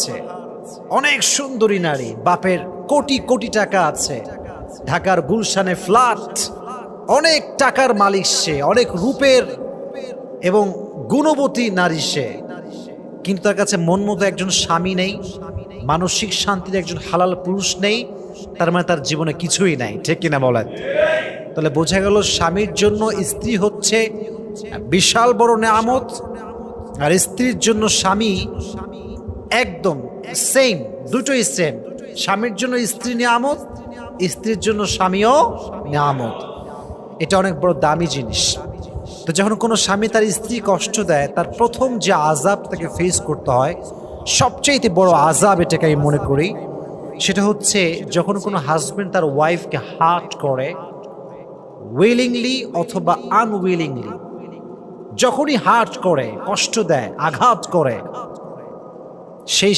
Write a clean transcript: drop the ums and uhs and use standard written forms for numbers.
আছে, অনেক সুন্দরী নারী, বাপের কোটি কোটি টাকা আছে, ঢাকার গুলশানে ফ্ল্যাট, অনেক টাকার মালিক সে, অনেক রূপের এবং গুণবতী নারী সে, কিন্তু তার কাছে মন মতো একজন স্বামী নেই, মানসিক শান্তির একজন হালাল পুরুষ নেই, তার মানে তার জীবনে কিছুই নাই। ঠিক কিনা বলেন? তাহলে বোঝা গেল স্বামীর জন্য স্ত্রী হচ্ছে বিশাল বড় নেয়ামত, আর স্ত্রীর জন্য স্বামী একদম সেম, দুটোই সেম। স্বামীর জন্য স্ত্রী নিয়ামত, স্ত্রীর জন্য স্বামীও নিয়ামত। এটা অনেক বড় দামি জিনিস। তো যখন কোনো স্বামী তার স্ত্রী কষ্ট দেয়, তার প্রথম যে আযাব তাকে ফেস করতে হয়, সবচেয়ে বড় আযাব এটাকে আমি মনে করি, সেটা হচ্ছে যখন কোনো হাজবেন্ড তার ওয়াইফকে হার্ট করে, উইলিংলি অথবা আনউইলিংলি, যখনই হার্ট করে, কষ্ট দেয়, আঘাত করে, সেই